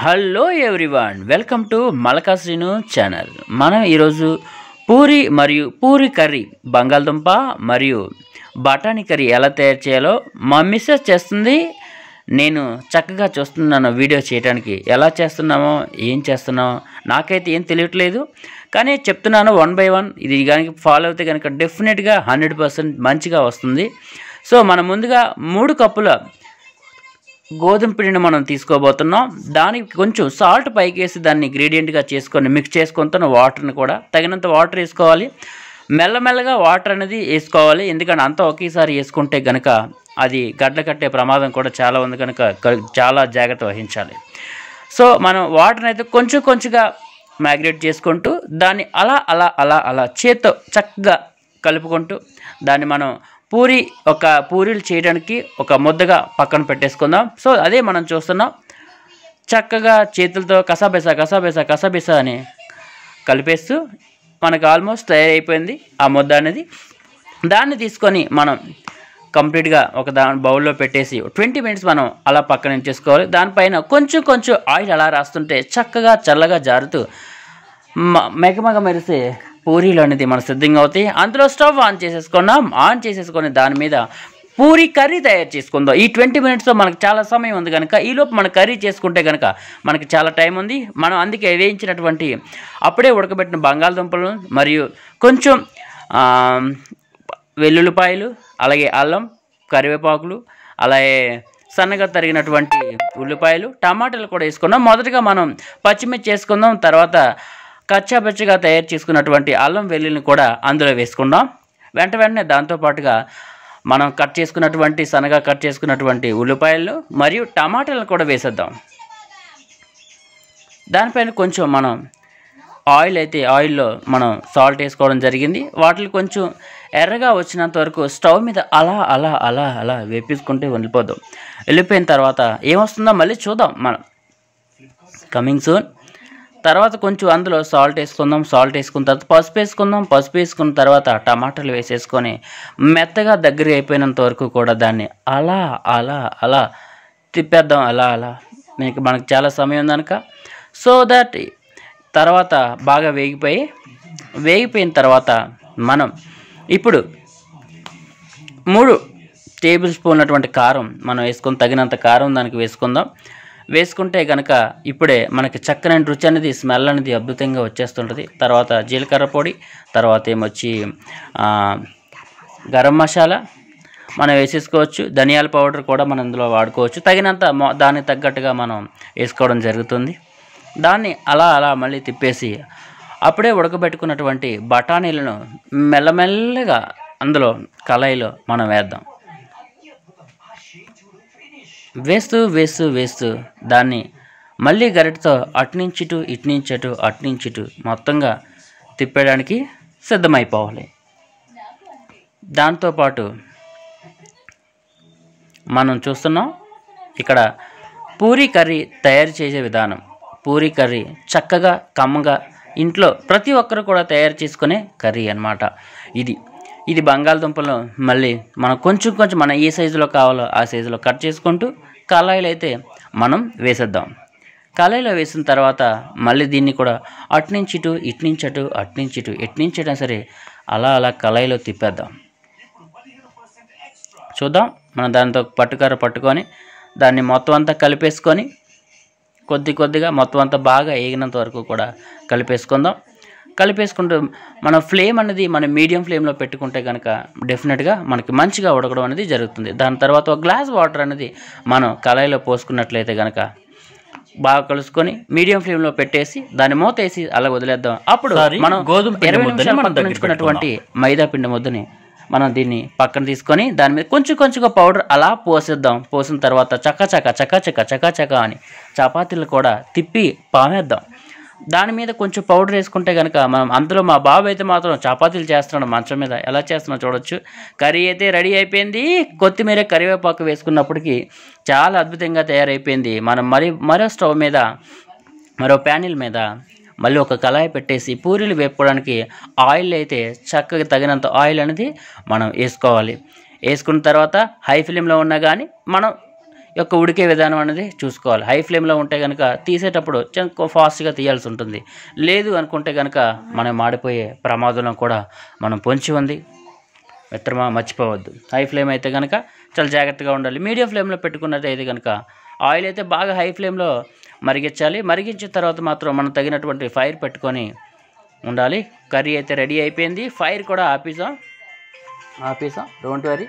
Hello everyone, welcome to Malacca Srinu channel. మనం ఈరోజు పూరి మరియు పూరి కర్రీ, బంగాళదుంప మరియు బఠానీ కర్రీ ఎలా తయారు చేయాలో మా మిస్సెస్ చేస్తుంది. నేను చక్కగా చూస్తున్నాను వీడియో చేయడానికి. ఎలా చేస్తున్నామో ఏం చేస్తున్నామో నాకైతే ఏం తెలియట్లేదు, కానీ చెప్తున్నాను వన్ బై వన్. ఇది కనుక ఫాలో అయితే కనుక డెఫినెట్గా 100% మంచిగా వస్తుంది. సో మనం ముందుగా 3 కప్పుల గోధుమ పిండిని మనం తీసుకోబోతున్నాం. దానికి కొంచెం సాల్ట్ పైకేసి దాన్ని గ్రేడియంట్గా చేసుకొని మిక్స్ చేసుకుంటున్న వాటర్ని కూడా తగినంత వాటర్ వేసుకోవాలి. మెల్లమెల్లగా వాటర్ అనేది వేసుకోవాలి, ఎందుకంటే అంతా ఒకేసారి వేసుకుంటే కనుక అది గడ్డ కట్టే ప్రమాదం కూడా చాలా ఉంది, కనుక చాలా జాగ్రత్త వహించాలి. సో మనం వాటర్ని అయితే కొంచెం కొంచెంగా మ్యాగ్రేట్ చేసుకుంటూ దాన్ని అలా అలా అలా అలా చేత్తో చక్కగా కలుపుకుంటూ దాన్ని మనం పూరీలు చేయడానికి ఒక ముద్దగా పక్కన పెట్టేసుకుందాం. సో అదే మనం చూస్తున్నాం. చక్కగా చేతులతో కసాబెసా అని కలిపేస్తూ మనకు ఆల్మోస్ట్ తయారైపోయింది ఆ ముద్ద అనేది. దాన్ని తీసుకొని మనం కంప్లీట్గా ఒక బౌల్లో పెట్టేసి 20 మినిట్స్ మనం అలా పక్కన ఉంచేసుకోవాలి. దానిపైన కొంచెం కొంచెం ఆయిల్ అలా రాస్తుంటే చక్కగా చల్లగా జారుతూ మెగమగ మెరిసే పూరీలు అనేది మనకు సిద్ధంగా అవుతాయి. అందులో స్టవ్ ఆన్ చేసేసుకొని దాని మీద పూరీ కర్రీ తయారు చేసుకుందాం. ఈ 20 మినిట్స్లో మనకు చాలా సమయం ఉంది కనుక ఈలోపు మన కర్రీ చేసుకుంటే కనుక మనకి చాలా టైం ఉంది. మనం అందుకే వేయించినటువంటి అప్పుడే ఉడకబెట్టిన బంగాళదుంపలు మరియు కొంచెం వెల్లుల్లిపాయలు, అలాగే అల్లం, కరివేపాకులు, అలాగే సన్నగా తరిగినటువంటి ఉల్లిపాయలు, టమాటాలు కూడా వేసుకున్నాం. మొదటగా మనం పచ్చిమిర్చి వేసుకుందాం. తర్వాత కచ్చాపచ్చిగా తయారు చేసుకున్నటువంటి అల్లం వెల్లుల్లిని కూడా అందులో వేసుకుందాం. వెంటనే దాంతోపాటుగా మనం సన్నగా కట్ చేసుకున్నటువంటి ఉల్లిపాయలు మరియు టమాటాలను కూడా వేసేద్దాం. దానిపైన కొంచెం మనం ఆయిల్లో మనం సాల్ట్ వేసుకోవడం జరిగింది. వాటిని కొంచెం ఎర్రగా వచ్చినంత వరకు స్టవ్ మీద అలా అలా అలా అలా వేపించుకుంటే వెళ్ళిపోయిన తర్వాత ఏమొస్తుందో మళ్ళీ చూద్దాం మనం, కమింగ్ సూన్. తర్వాత కొంచెం అందులో సాల్ట్ వేసుకుందాం. సాల్ట్ వేసుకున్న తర్వాత పసుపు వేసుకున్న తర్వాత టమాటాలు వేసేసుకొని మెత్తగా దగ్గర అయిపోయినంత వరకు కూడా దాన్ని అలా అలా అలా తిప్పేద్దాం. అలా మనకు చాలా సమయం ఉంది కనుక. సో దట్ తర్వాత బాగా వేగిపోయిన తర్వాత మనం ఇప్పుడు 3 టేబుల్ స్పూన్లటువంటి కారం మనం తగినంత కారం దానికి వేసుకుంటే కనుక ఇప్పుడే మనకి చక్కని రుచి అనేది, స్మెల్ అనేది అద్భుతంగా వచ్చేస్తుంటుంది. తర్వాత జీలకర్ర పొడి, తర్వాత ఏమొచ్చి గరం మసాలా మనం వేసేసుకోవచ్చు. ధనియాల పౌడర్ కూడా మనం ఇందులో వాడుకోవచ్చు. తగినంత దానికి తగ్గట్టుగా మనం వేసుకోవడం జరుగుతుంది. దాన్ని అలా అలా మళ్ళీ తిప్పేసి అప్పుడే ఉడకబెట్టుకున్నటువంటి బఠానీలను మెల్లమెల్లగా అందులో కళాయిలో మనం వేద్దాం. వేస్తూ దాన్ని మళ్ళీ గరిటతో అటునుంచిటు ఇటునుంచిటు మొత్తంగా తిప్పేయడానికి సిద్ధమైపోవాలి. దాంతోపాటు మనం చూస్తున్నాం ఇక్కడ పూరీ కర్రీ తయారు చేసే విధానం. పూరీ కర్రీ చక్కగా కమ్మగా ఇంట్లో ప్రతి ఒక్కరు కూడా తయారు చేసుకునే కర్రీ అన్నమాట. ఇది బంగాళదుంపలు మళ్ళీ మనం కొంచెం మనం ఏ సైజులో కావాలో ఆ సైజులో కట్ చేసుకుంటూ కళాయిలో అయితే మనం వేసేద్దాం. కళాయిలో వేసిన తర్వాత మళ్ళీ దీన్ని కూడా అటునుంచిటు ఎటునుంచైనా సరే అలా అలా కళాయిలో తిప్పేద్దాం. చూద్దాం. మనం దాంతో పట్టుకొని దాన్ని మొత్తం అంతా కలిపేసుకొని కొద్దిగా మొత్తం అంతా బాగా వేగినంత వరకు కూడా కలిపేసుకుంటూ మన ఫ్లేమ్ అనేది మనం మీడియం ఫ్లేమ్లో పెట్టుకుంటే కనుక డెఫినెట్గా మనకి మంచిగా ఉడకడం అనేది జరుగుతుంది. దాని తర్వాత ఒక గ్లాస్ వాటర్ అనేది మనం కళాయిలో పోసుకున్నట్లయితే కనుక బాగా కలుసుకొని మీడియం ఫ్లేమ్లో పెట్టేసి దాన్ని మూత వేసి అలా వదిలేద్దాం. అప్పుడు మనం 20 నిమిషాలు పక్కనుంచుకున్నటువంటి మైదా పిండి ముద్దని మనం దీన్ని పక్కన తీసుకొని దాని మీద కొంచెంగా పౌడర్ అలా పోసిన తర్వాత చకాచక అని చపాతీలు కూడా తిప్పి పామేద్దాం. దాని మీద కొంచెం పౌడర్ వేసుకుంటే కనుక మనం అందులో మా బాబు అయితే మాత్రం చపాతీలు చేస్తున్నాడు మంచం మీద. ఎలా చేస్తున్నాడో చూడొచ్చు. కర్రీ అయితే రెడీ అయిపోయింది. కొత్తిమీర, కరివేపాకు వేసుకున్నప్పటికీ చాలా అద్భుతంగా తయారైపోయింది. మనం మరో స్టవ్ మీద మరో ప్యానెల్ మీద మళ్ళీ ఒక కళాయి పెట్టేసి పూరీలు వేపుకోవడానికి ఆయిల్ అయితే చక్కగా తగినంత ఆయిల్ అనేది మనం వేసుకోవాలి. వేసుకున్న తర్వాత హై ఫ్లేమ్లో ఉన్నా కానీ మనం యొక్క ఉడికే విధానం అనేది చూసుకోవాలి. హై ఫ్లేమ్లో ఉంటే కనుక తీసేటప్పుడు ఫాస్ట్గా తీయాల్సి ఉంటుంది. లేదు అనుకుంటే కనుక మనం మాడిపోయే ప్రమాదంలో కూడా మనం పొంచి ఉంది. మిత్రమా, మర్చిపోవద్దు. హై ఫ్లేమ్ అయితే కనుక చాలా జాగ్రత్తగా ఉండాలి. మీడియం ఫ్లేమ్లో పెట్టుకున్నట్టయితే కనుక ఆయిల్ అయితే బాగా హై ఫ్లేమ్లో మరిగించాలి. మరిగించిన తర్వాత మాత్రం మనం తగినటువంటి ఫైర్ పెట్టుకొని ఉండాలి. కర్రీ అయితే రెడీ అయిపోయింది. ఫైర్ కూడా ఆపేసాం, డోంట్ వరీ.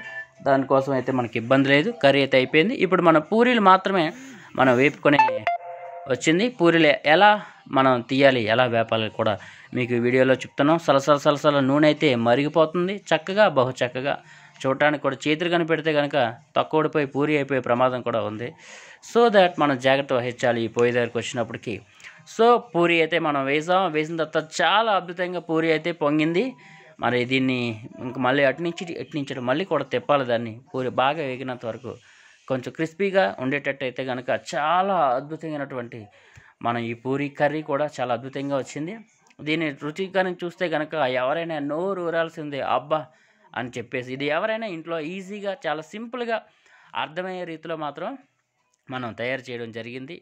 దానికోసం అయితే మనకి ఇబ్బంది లేదు. కర్రీ అయితే అయిపోయింది. ఇప్పుడు మన పూరీలు మాత్రమే మనం వేపుకొని వచ్చింది. పూరీలు ఎలా మనం తీయాలి, ఎలా వేపాలి కూడా మీకు వీడియోలో చెప్తున్నాం. సలసల నూనె అయితే మరిగిపోతుంది చక్కగా, బహు చక్కగా. చూడటానికి కూడా చేతులు కనిపెడితే కనుక తక్కువ ఊడిపోయి పూరి అయిపోయే ప్రమాదం కూడా ఉంది. సో దాట్ మనం జాగ్రత్త వహించాలి ఈ పొయ్యి దగ్గరికి వచ్చినప్పటికీ. సో పూరి అయితే మనం వేసిన తర్వాత చాలా అద్భుతంగా పూరి అయితే పొంగింది. మరి దీన్ని ఇంక మళ్ళీ అటు నుంచి మళ్ళీ కూడా తిప్పాలి. దాన్ని పూరి బాగా వేగినంత వరకు కొంచెం క్రిస్పీగా ఉండేటట్టు అయితే కనుక చాలా అద్భుతమైనటువంటి మనం ఈ పూరి కర్రీ కూడా చాలా అద్భుతంగా వచ్చింది. దీని రుచికరం చూస్తే కనుక ఎవరైనా నోరు ఊరాల్సిందే అబ్బా అని చెప్పేసి. ఇది ఎవరైనా ఇంట్లో ఈజీగా చాలా సింపుల్గా అర్థమయ్యే రీతిలో మాత్రం మనం తయారు చేయడం జరిగింది.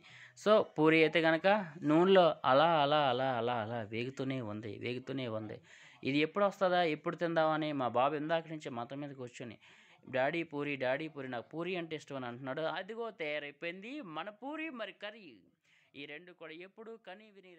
సో పూరి అయితే కనుక నూనెలో అలా అలా అలా అలా అలా వేగుతూనే ఉంది. ఇది ఎప్పుడు వస్తుందా, ఎప్పుడు తిందామని మా బాబు ఇందాక నుంచి మంచం మీద కూర్చొని డాడీ పూరి నాకు పూరి అంటే ఇష్టం అని అంటున్నాడు. అదిగో తయారైపోయింది మన పూరి మరి కర్రీ. ఈ రెండు కూడా ఎప్పుడు కని విని